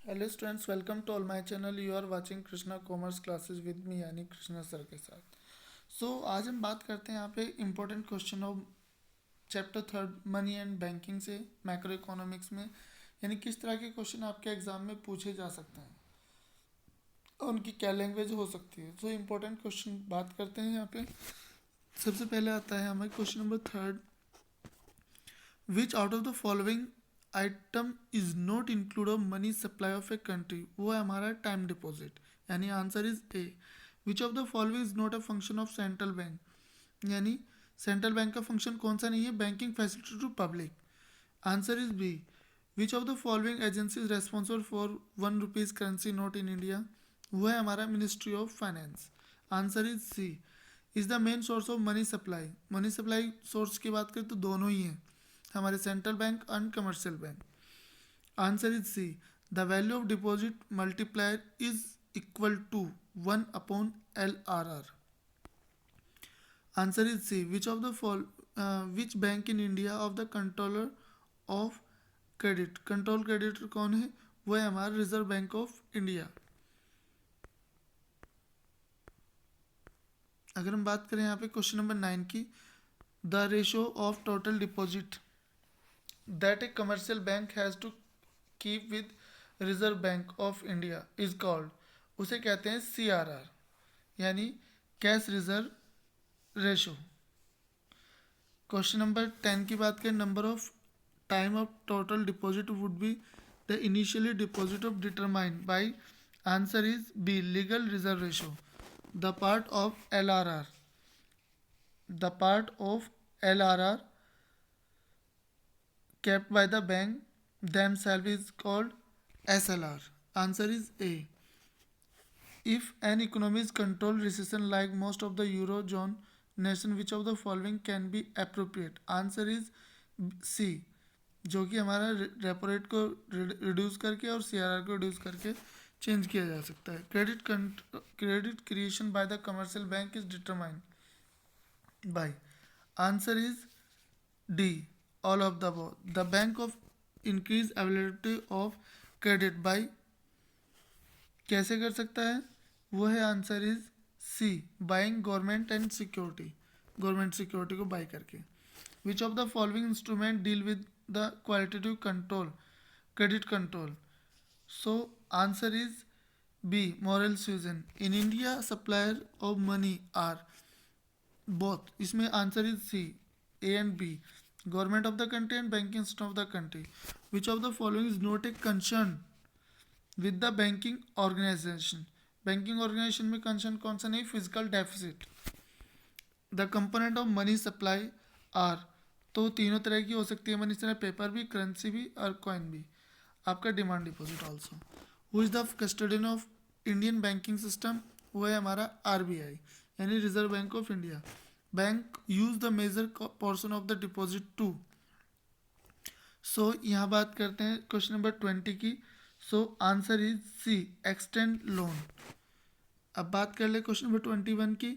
Hello students, welcome to all my channel. You are watching Krishna commerce classes with me यानी Krishna sir के साथ। आज हम बात करते हैं यहाँ पे important question of chapter third money and banking से मैक्रो इकोनॉमिक्स में, यानी किस तरह के क्वेश्चन आपके एग्जाम में पूछे जा सकते हैं और उनकी क्या लैंग्वेज हो सकती है। इम्पोर्टेंट क्वेश्चन बात करते हैं यहाँ पे। सबसे पहले आता है हमें question number third. Which out of the following item is not include of money supply of a country. वो है हमारा टाइम डिपॉजिट, यानी answer is A. Which of the following is not a function of central bank, यानी central bank का function कौन सा नहीं है, banking facility to public. Answer is B. Which of the following agency is responsible for ₹1 currency note in India. वो है हमारा ministry of finance. Answer is C. Is the main source of money supply. Money supply source की बात करें तो दोनों ही हैं, हमारे central bank and commercial bank. Answer is C. The value of deposit multiplier is equal to 1/LRR। Answer is C. Which of the fall which bank in India of the controller of credit. Control creditor कौन है, वो है हमारा reserve Bank of India. अगर हम बात करें यहाँ पे क्वेश्चन नंबर 9 की, the ratio of total deposit that a commercial bank has to keep with Reserve Bank of India is called. उसे कहते हैं CRR, यानी cash reserve ratio. Question number 10 की बात करें, number of time of total deposit would be the initially deposit of determined by. Answer is B, legal reserve ratio. The part of LRR, the part of LRR kept by the bank themselves is called SLR. Answer is A. If an economy is controlled recession like most of the eurozone nation, which of the following can be appropriate? Answer is C, जो कि हमारा repo rate को reduce करके और CRR को reduce करके change किया जा सकता है। Credit creation by the commercial bank is determined by. Answer is D, all of the above. The bank of increase availability of credit by कैसे कर सकता है, वो है answer is C, buying government and security, government security को buy करके। Which of the following instrument deal with the qualitative control, credit control. So answer is B, moral suasion. In India supplier of money are both, इसमें answer is C, A and B, government of the country and banking system of the country. Which of the following is not a concern with the banking organisation. Banking organisation में concern कौन सा नहीं, physical deficit. The component of money supply are, तो तीनों तरह की हो सकती है मनी सप्लाई, पेपर भी, करेंसी भी और कॉइन भी। आपका demand deposit also. Who is the custodian of Indian banking system, वो है हमारा RBI, यानी Reserve Bank of India. Bank use the major portion of the deposit to. यहाँ बात करते हैं क्वेश्चन नंबर 20 की। Answer is C, extend loan. अब बात कर ले क्वेश्चन नंबर 21 की।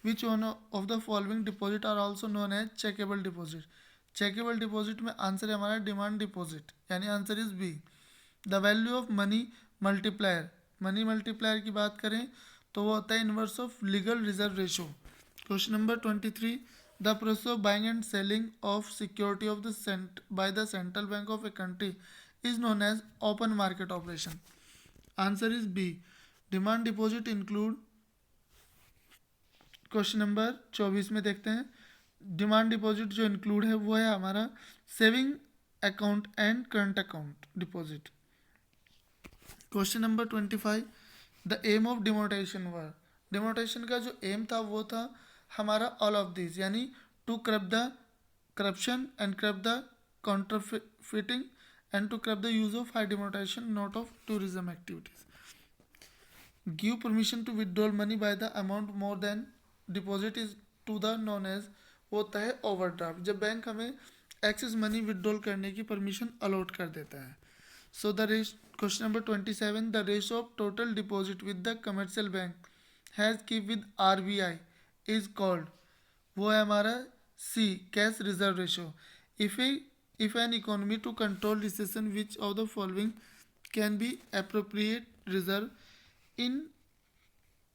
Which one of the following deposit are also known as checkable deposit. Checkable deposit में आंसर है हमारा डिमांड डिपॉजिट, यानी answer is B. The value of money multiplier, money multiplier की बात करें तो वो होता है inverse of legal reserve ratio. Question number 23, the process of buying and selling of security of the by the central bank of a country is known as open market operation. Answer is B, demand deposit include. Question number 24 में देखते हैं, demand deposit जो include है वो है हमारा saving account and current account deposit. Question number 25, the aim of demonetisation were. Demonetisation का जो एम था वो था हमारा ऑल ऑफ दिस, यानी to curb the corruption and curb the counterfeiting and to curb the use of high demonetisation note of tourism activities. Give permission to withdrawal money by the amount more than deposit is to the known as, होता है overdraft, जब bank हमें excess money withdrawal करने की permission allot कर देता है। So the ratio question number 27, the ratio of total deposit with the commercial bank has keep with RBI is called, वो है हमारा C, cash reserve ratio. If an economy to control recession which of the following can be appropriate reserve in,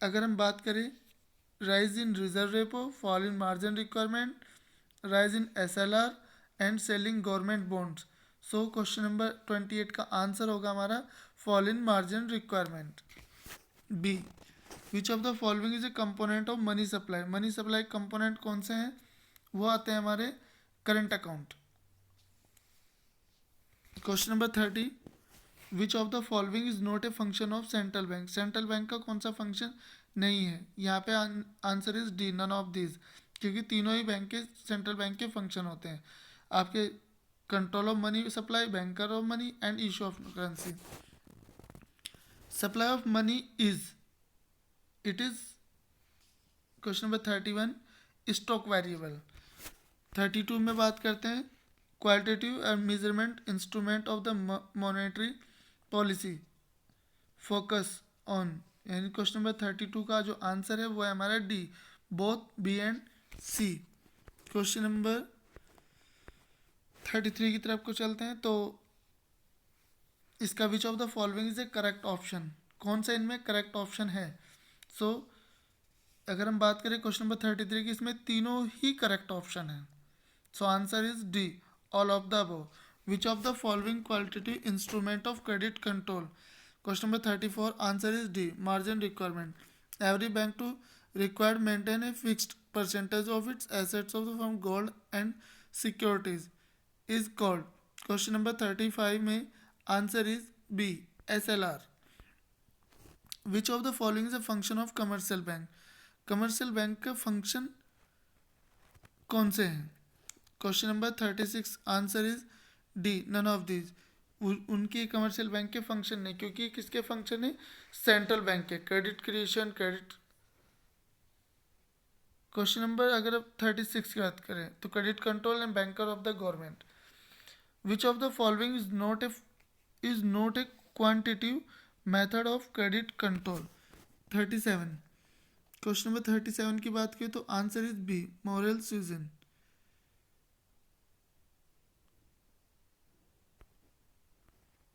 अगर हम बात करें rise in reserve repo, fall in margin requirement, rise in SLR and selling government bonds. So question number 28 का answer होगा हमारा fall in margin requirement. B, which of the following is a component of money supply. Money supply component कौन से हैं? वो आते हैं हमारे current account. Question number 30, which of the following is not a function of central bank. Central bank का कौन सा फंक्शन नहीं है? यहाँ पे answer is D, none of this, क्योंकि तीनों ही बैंक के सेंट्रल बैंक के फंक्शन होते हैं आपके, control of money supply, banker of money and issue of currency. Supply of money is, it is, question number 31, stock variable. 32 में बात करते हैं qualitative and measurement instrument of the monetary policy focus on, यानी question number 32 का जो answer है वो है हमारा D, both B and C. Question number 33 की तरफ को चलते हैं। तो इसका which of the following is A correct option, कौन सा इनमें करेक्ट ऑप्शन है? सो अगर हम बात करें क्वेश्चन नंबर 33 की, इसमें तीनों ही करेक्ट ऑप्शन है। So answer is D, all of the above. Which of the following qualitative instrument of credit control. Question number 34 answer is D, margin requirement. Every bank to required maintain a fixed percentage of its assets of the firm gold and securities is called. Question number 35 में answer is B, SLR. Which of the following is a function of commercial bank. Commercial bank का function कौन से हैं? Question number 36 answer is D, none of these. उनके commercial bank के function नहीं, क्योंकि किसके फंक्शन है? सेंट्रल बैंक के, credit creation, credit. Question number अगर अब 36 की बात करें तो credit control and banker of the government. Which of the following is not a quantitative method of credit control. 37, question number 37 की बात करें तो answer is B, moral suasion.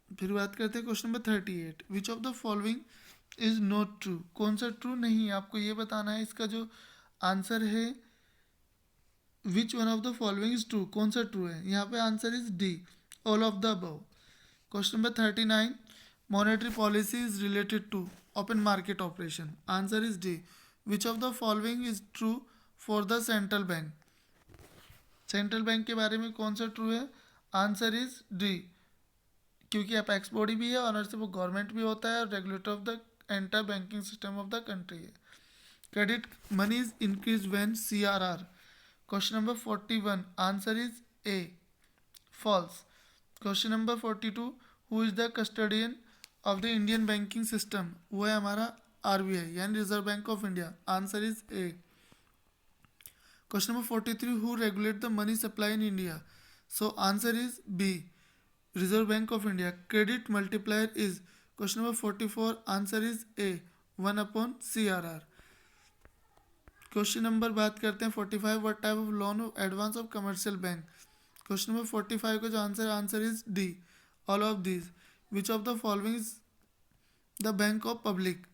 फिर बात करते हैं question number 38, which of the following is not true. कौन सा ट्रू नहीं है, आपको ये बताना है। इसका जो आंसर है which one of the following is true, कौन सा ट्रू है? यहाँ पे answer is D, all of the above. Question number 39, monetary policy is related to open market operation. Answer is D, which of the following is true for the central bank. Central bank के बारे में कौन सा true है? Answer is D, क्योंकि apex body भी है और से वो गवर्नमेंट भी होता है और regulator of the entire banking system of the country है। Credit money is increase when CRR। Question number 41 answer is A, false. Question number 42, who is the custodian of the Indian banking system. वो है हमारा RBI, यानी Reserve Bank of India. Answer is A. Question number 43, who regulate the money supply in India. So answer is B, Reserve Bank of India. Credit multiplier is, question number 44 answer is A, 1/CRR। Question number बात करते हैं 45, what type of loan of advance of commercial bank. Question number 45 का जो answer is D, all of these. Which of the following is the bank of public.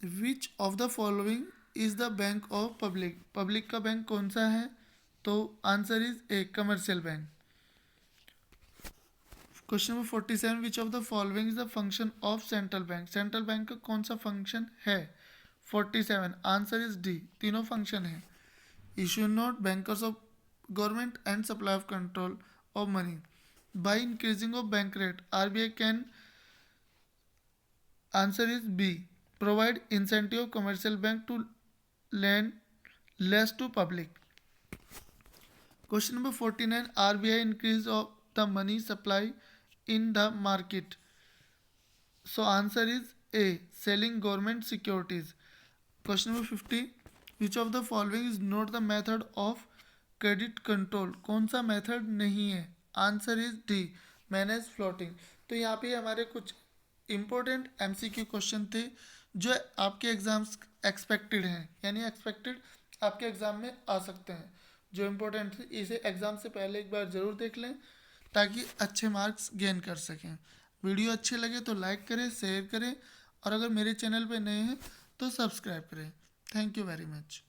Which of the following is the bank of public. Public का bank कौन सा है? तो answer is A, commercial bank. Question number 47, which of the following is the function of central bank. Central bank का कौन सा function है? 47 answer is D, तीनों फंक्शन है। Issue note, bankers of government and supply of control of money. By increasing of bank rate RBI can, answer is B, provide incentive commercial bank to lend less to public. Question number 49, RBI increase of the money supply in the market. So answer is A, selling government securities. Question number 50, which of the following is not the method of credit control. कौन सा method नहीं है? Answer is D, manage floating. तो यहाँ पे हमारे कुछ important MCQ question थे जो आपके एग्जाम्स एक्सपेक्टेड हैं, यानी एक्सपेक्टेड आपके एग्ज़ाम में आ सकते हैं। जो इम्पोर्टेंट थे इसे एग्ज़ाम से पहले एक बार ज़रूर देख लें ताकि अच्छे मार्क्स गेन कर सकें। वीडियो अच्छे लगे तो लाइक करें, शेयर करें और अगर मेरे चैनल पे नए हैं तो सब्सक्राइब करें। Thank you very much.